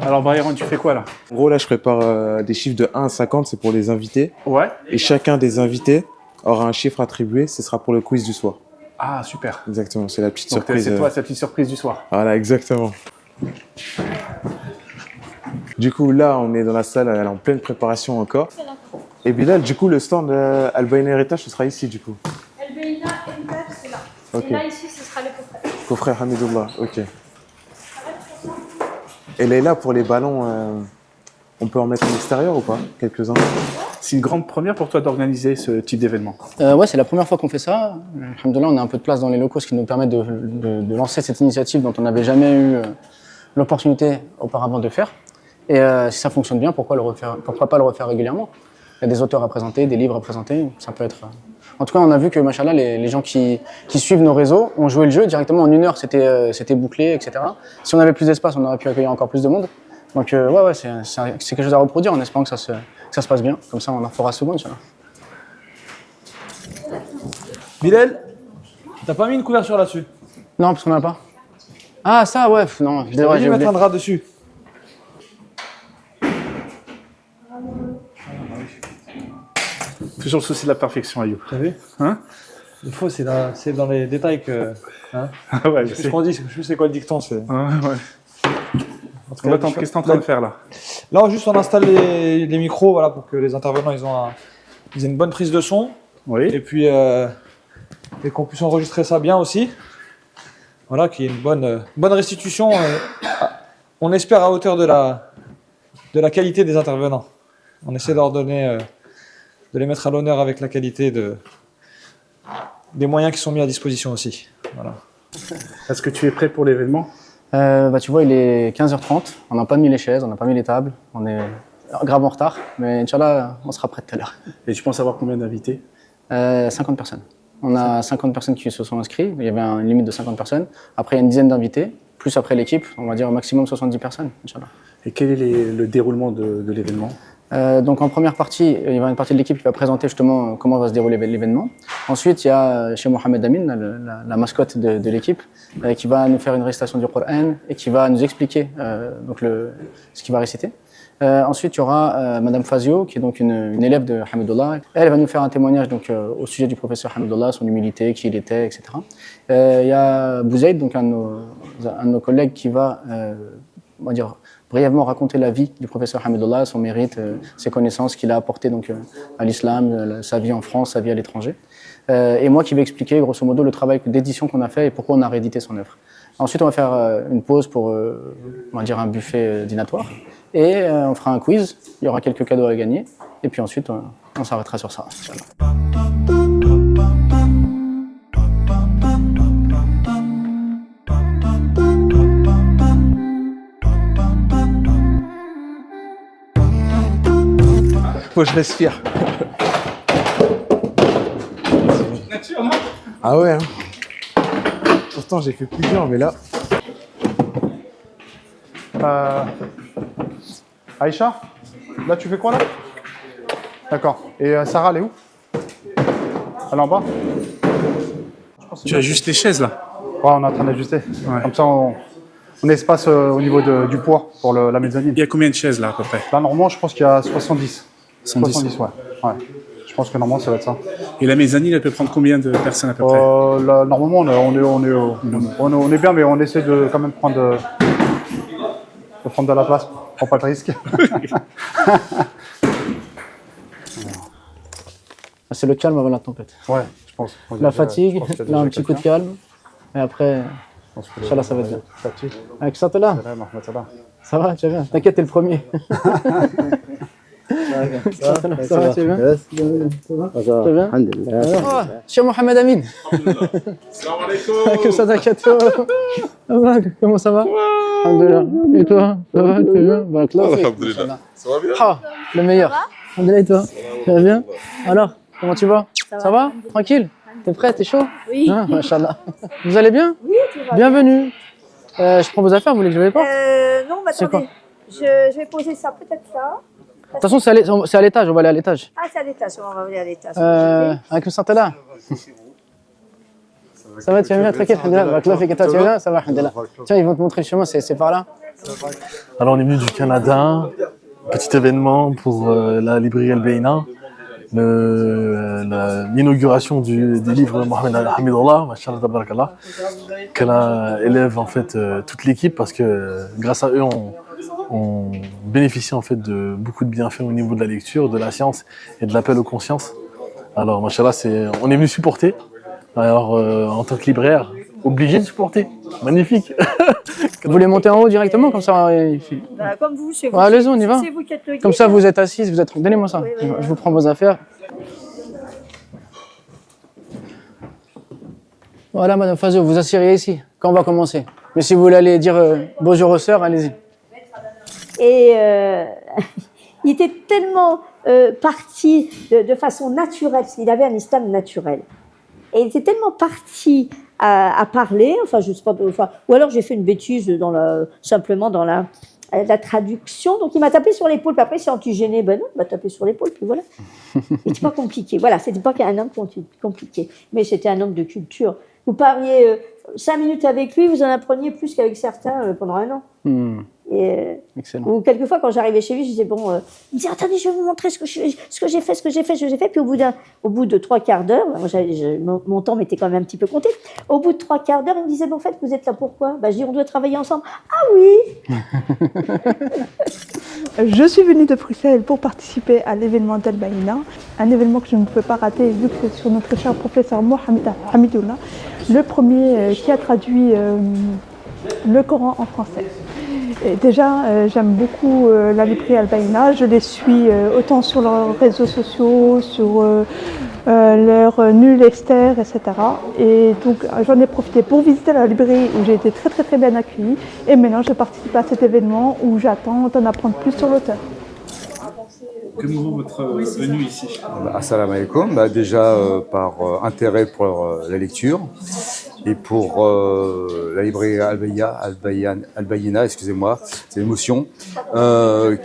Alors Brahim, tu fais quoi là? En gros, là, je prépare des chiffres de 1 à 50, c'est pour les invités. Ouais. Et chacun des invités aura un chiffre attribué, ce sera pour le quiz du soir. Ah, super. Exactement, c'est la petite Donc surprise. c'est toi, cette petite surprise du soir. Voilà, exactement. Du coup, là, on est dans la salle, elle est en pleine préparation encore. Et Bilal, du coup, le stand Al-Baïna Héritage, ce sera ici, du coup. Al-Baïna Héritage, c'est là. Ok. Et là, ici, ce sera le coffret. Coffret Hamidullah, ok. Et là, pour les ballons, on peut en mettre en extérieur ou pas? Quelques-uns. C'est une grande première pour toi d'organiser ce type d'événement. Ouais, c'est la première fois qu'on fait ça. Alhamdoulilah, on a un peu de place dans les locaux, ce qui nous permet de lancer cette initiative dont on n'avait jamais eu l'opportunité auparavant de faire. Et si ça fonctionne bien, pourquoi pas le refaire régulièrement? Il y a des auteurs à présenter, des livres à présenter, ça peut être... En tout cas, on a vu que, machallah, les gens qui suivent nos réseaux ont joué le jeu directement en 1 heure, c'était bouclé, etc. Si on avait plus d'espace, on aurait pu accueillir encore plus de monde. Donc ouais, c'est quelque chose à reproduire en espérant que ça se passe bien. Comme ça, on en fera souvent, Inch'Allah. Bilal, t'as pas mis une couverture là-dessus? Non, parce qu'on n'en a pas. Ah, ça, ouais, non, je devrais J'ai mettre un drap dessus. Toujours le souci de la perfection, Ayoub. T'as vu? Hein? Il faut, c'est dans les détails que. Hein, Ouais, je je sais. sais qu'on dit, je sais quoi le dicton, c'est. Ouais. En tout On va cas, t'en- Qu'est-ce que t'es en train de faire là? Là, juste on installe les micros, voilà, pour que les intervenants ils aient une bonne prise de son, Oui. et puis et qu'on puisse enregistrer ça bien aussi. Voilà, qu'il y ait une bonne restitution. On espère à hauteur de la qualité des intervenants. On essaie de leur donner, de les mettre à l'honneur avec la qualité des moyens qui sont mis à disposition aussi. Voilà. Est-ce que tu es prêt pour l'événement? Tu vois, il est 15h30, on n'a pas mis les chaises, on n'a pas mis les tables, on est grave en retard, mais Inch'Allah, on sera prêt tout à l'heure. Et tu penses avoir combien d'invités? 50 personnes. On a 50 personnes qui se sont inscrites, il y avait une limite de 50 personnes. Après, il y a une dizaine d'invités, plus après l'équipe, on va dire au maximum 70 personnes, Inch'Allah. Et quel est le déroulement de l'événement? Donc en première partie, il y aura une partie de l'équipe qui va présenter justement comment va se dérouler l'événement. Ensuite, il y a chez Mohamed Amin, la mascotte de l'équipe, qui va nous faire une récitation du Coran et qui va nous expliquer ce qu'il va réciter. Ensuite, il y aura Madame Fazio, qui est donc une élève de Hamidullah. Elle va nous faire un témoignage donc, au sujet du professeur Hamidullah, son humilité, qui il était, etc. Il y a Bouzaïd, donc un de nos collègues, qui va, on va dire, brièvement raconter la vie du professeur Hamidullah, son mérite, ses connaissances qu'il a apportées donc, à l'islam, sa vie en France, sa vie à l'étranger. Et moi qui vais expliquer grosso modo le travail d'édition qu'on a fait et pourquoi on a réédité son œuvre. Ensuite, on va faire une pause pour on va dire un buffet dînatoire et on fera un quiz, il y aura quelques cadeaux à gagner et puis ensuite on s'arrêtera sur ça. Inch'Allah. Faut que je respire. Ah ouais, hein. Pourtant, j'ai fait plusieurs, mais là... Aïcha, là tu fais quoi là? D'accord. Et Sarah, elle est où? Elle est en bas? Tu as juste les chaises là? Ouais, on est en train d'ajuster. Ouais. Comme ça, on espace au niveau du poids pour la mezzanine. Il y a combien de chaises là à peu près? Là, normalement, je pense qu'il y a 70. 70, ouais. Je pense que normalement, ça va être ça. Et la mezzanine, elle peut prendre combien de personnes à peu près? Là, normalement, on est bien, mais on essaie de quand même prendre de la place. On prend pas de risque. C'est le calme avant la tempête. Ouais, je pense. La fatigue, là un petit coup de calme, et après, Inch'Allah, ça va être bien. Avec ça, t'es là? Ça va, tu vas bien? T'inquiète, t'es le premier. Ça va, tu vas bien? Ça va bien? Alhamdulillah. Cheikh Mohamed Amin. Salam alaikum. Que ça t'inquiète. Ça va, comment ça va? Alhamdulillah. Et toi? Ça va, tu vas bien? Alhamdulillah. Ça va bien? Ah, le meilleur. Alhamdulillah, et toi? Tu vas bien? Alors, comment tu vas? Ça va? Tranquille? T'es prêt? T'es chaud? Oui. Ah, machallah. Vous allez bien? Oui, tout va bien. Bienvenue. Je prends vos affaires, vous voulez que je les porte? Non, mais C'est quoi? attendez. Je vais poser ça peut-être là. De toute façon, c'est à l'étage, on va aller à l'étage. Ah, c'est à l'étage, on va aller à l'étage. Avec le Santala. Ça va, tu vas bien? Tranquille, alhamdulillah. Tu vas bien? Ça va, alhamdulillah. Tiens, ils vont te montrer le chemin, c'est par là. Alors on est venu du Canada, petit événement pour la librairie Al-Baïna, l'inauguration du livre de Mohamed Hamidullah, Mashallah tabarakallah, qu'elle élève en fait toute l'équipe parce que grâce à eux on bénéficie en fait de beaucoup de bienfaits au niveau de la lecture, de la science et de l'appel aux consciences. Alors Mashallah, on est venu supporter. Alors en tant que libraire, obligé de supporter. Magnifique. Vous voulez monter en haut directement comme ça Bah, comme vous, c'est vous. Ouais, allez-y, on y va. C'est vous qui êtes le guide. Comme ça, vous êtes assise, vous êtes. Donnez-moi ça. Oui, oui, oui. Je vous prends vos affaires. Voilà, Madame Fazo, vous asseyez ici. Quand on va commencer. Mais si vous voulez aller dire bonjour aux sœurs, allez-y. Et il était tellement parti de façon naturelle, parce qu'il avait un islam naturel. Et il était tellement parti à parler, enfin je sais pas, enfin, ou alors j'ai fait une bêtise simplement dans la traduction. Donc il m'a tapé sur l'épaule, puis après il s'est antigéné. Ben non, il m'a tapé sur l'épaule, puis voilà. C'était pas compliqué. Voilà, c'était pas un homme compliqué, mais c'était un homme de culture. Vous parliez 5 minutes avec lui, vous en appreniez plus qu'avec certains pendant un an. Et, excellent. ou quelquefois, quand j'arrivais chez lui, je disais, bon, il me disait, attendez, je vais vous montrer ce que j'ai fait. Puis au bout de 3 quarts d'heure, mon temps m'était quand même un petit peu compté. Au bout de 3 quarts d'heure, il me disait, bon, en fait, vous êtes là pourquoi? Bah, je dis, on doit travailler ensemble. Ah oui. Je suis venue de Bruxelles pour participer à l'événement d'Al-Baïna, un événement que je ne peux pas rater vu que c'est sur notre cher professeur Mohamed Hamidullah, le premier qui a traduit le Coran en français. Et déjà, j'aime beaucoup la librairie Al-Baïna. Je les suis autant sur leurs réseaux sociaux, sur leur newsletter, etc. Et donc, j'en ai profité pour visiter la librairie où j'ai été très très très bien accueillie. Et maintenant, je participe à cet événement où j'attends d'en apprendre plus sur l'auteur. Comment vaut votre venue ici? Assalamu alaikum. Déjà par intérêt pour la lecture et pour la librairie Al-Baïna, excusez-moi, c'est l'émotion,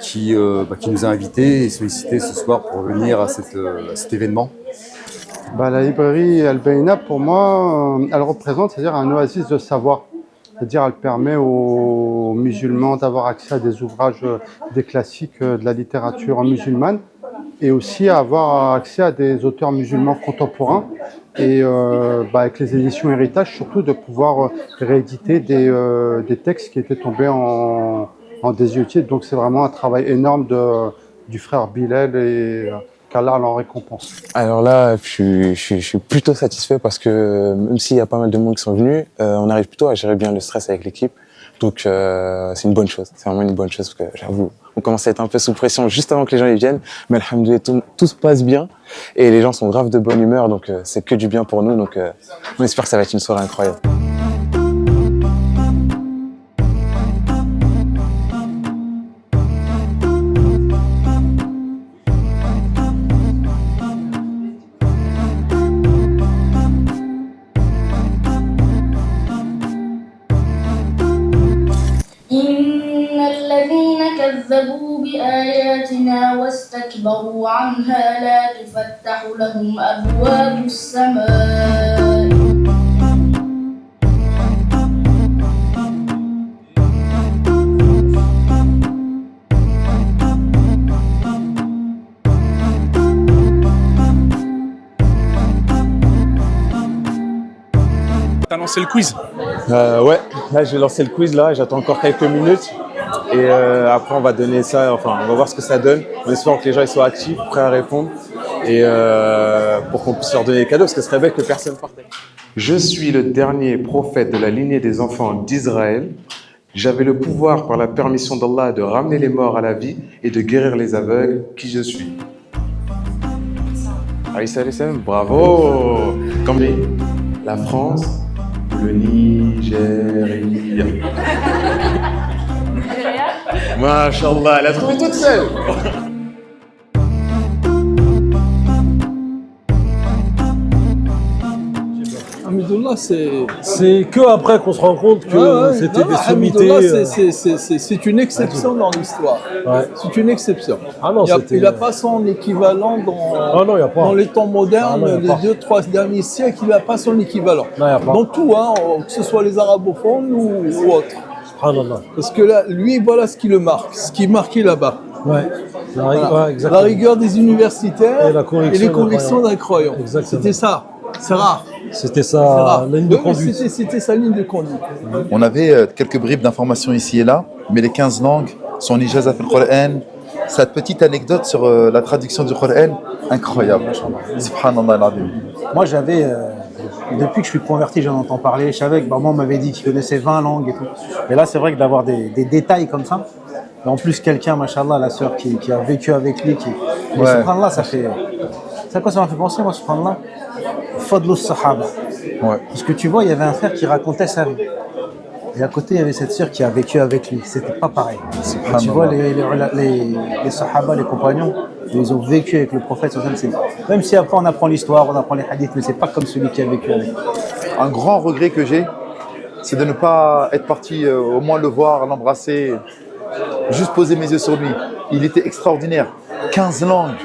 qui nous a invités et sollicité ce soir pour venir à cet événement. La librairie Al-Baïna, pour moi, elle représente, c'est-à-dire un oasis de savoir. C'est-à-dire elle permet aux musulmans d'avoir accès à des ouvrages, des classiques de la littérature musulmane et aussi avoir accès à des auteurs musulmans contemporains et avec les éditions Héritage, surtout de pouvoir rééditer des textes qui étaient tombés en désuétude. Donc c'est vraiment un travail énorme du frère Bilal et qu'Allah l'en récompense. Alors là, je suis plutôt satisfait parce que même s'il y a pas mal de monde qui sont venus, on arrive plutôt à gérer bien le stress avec l'équipe. Donc c'est une bonne chose, c'est vraiment une bonne chose parce que j'avoue, on commence à être un peu sous pression juste avant que les gens y viennent, mais alhamdoulilah, tout se passe bien et les gens sont grave de bonne humeur, donc c'est que du bien pour nous, donc on espère que ça va être une soirée incroyable. كذبوا بآياتنا واستكبروا عنها لا تفتح لهم أبواب السماء T'as lancé le quiz? Ouais, là je vais lancer le quiz là, j'attends encore quelques minutes. Et après on va donner ça, enfin on va voir ce que ça donne. En espérant que les gens ils soient actifs, prêts à répondre. Et pour qu'on puisse leur donner des cadeaux, parce que ce serait bête que personne partait. Je suis le dernier prophète de la lignée des enfants d'Israël. J'avais le pouvoir par la permission d'Allah de ramener les morts à la vie et de guérir les aveugles. Qui je suis? Aïssa Alessem, bravo! Comme la France, le Nigeria. Masha'Allah, elle a trouvé toute seule. Hamidullah, c'est que après qu'on se rend compte que c'était des sommités. C'est une exception dans l'histoire. Ouais. C'est une exception. Ah non, il n'a pas son équivalent dans les temps modernes, les 2-3 derniers siècles, il n'a pas son équivalent. Non, dans tout, hein, que ce soit les arabophones ou autres. Parce que là, lui, voilà ce qui le marque, ce qui est marqué là-bas. Ouais. Voilà. Exactement. La rigueur des universitaires et les convictions d'un croyant. C'était ça. C'est rare. C'était sa ligne de conduite. C'était sa ligne de conduite. On avait quelques bribes d'informations ici et là, mais les 15 langues, son ijazah fil Qur'an, cette petite anecdote sur la traduction du Qur'an, incroyable. Subhanallah al-Azim. Moi, j'avais, depuis que je suis converti, j'en entends parler. Je savais que maman m'avait dit qu'il connaissait 20 langues et tout. Et là, c'est vrai que d'avoir des détails comme ça, et en plus, quelqu'un, machallah, la sœur qui a vécu avec lui, mais subhanallah, ça fait. C'est quoi ça m'a fait penser, moi, subhanallah? Fadlus Sahaba. Parce que tu vois, il y avait un frère qui racontait sa vie. Et à côté, il y avait cette sœur qui a vécu avec lui. C'était pas pareil. Et tu vois, les Sahaba, les compagnons, ils ont vécu avec le prophète. Même si après, on apprend l'histoire, on apprend les hadiths, mais c'est pas comme celui qui a vécu avec lui. Un grand regret que j'ai, c'est de ne pas être parti au moins le voir, l'embrasser, juste poser mes yeux sur lui. Il était extraordinaire. 15 langues,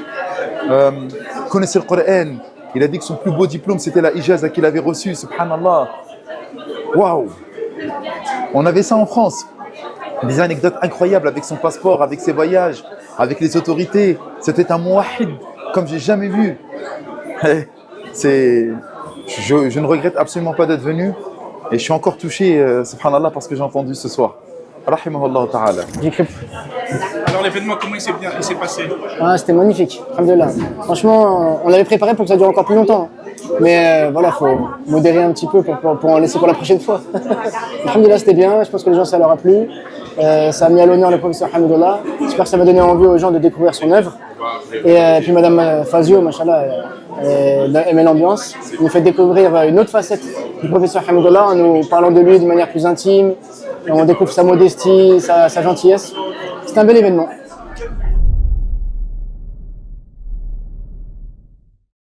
connaissait le Coran. Il a dit que son plus beau diplôme, c'était la ijaza qu'il avait reçue. Subhanallah. Waouh! On avait ça en France. Des anecdotes incroyables avec son passeport, avec ses voyages, avec les autorités. C'était un mouahid comme j'ai jamais vu. Je ne regrette absolument pas d'être venu et je suis encore touché, subhanallah, parce que j'ai entendu ce soir. Rahimahullah ta'ala. Alors l'événement, comment il s'est passé? C'était magnifique, alhamdoulilah. Franchement, on l'avait préparé pour que ça dure encore plus longtemps. Mais voilà, il faut modérer un petit peu pour en laisser pour la prochaine fois. Alhamdoulilah, c'était bien, je pense que les gens, ça leur a plu. Ça a mis à l'honneur le professeur Hamidullah. J'espère que ça va donner envie aux gens de découvrir son œuvre. Et puis Madame Fazio, machallah, aimait l'ambiance. Elle nous fait découvrir une autre facette du professeur Hamidullah en nous parlant de lui de manière plus intime. On découvre sa modestie, sa gentillesse. C'est un bel événement.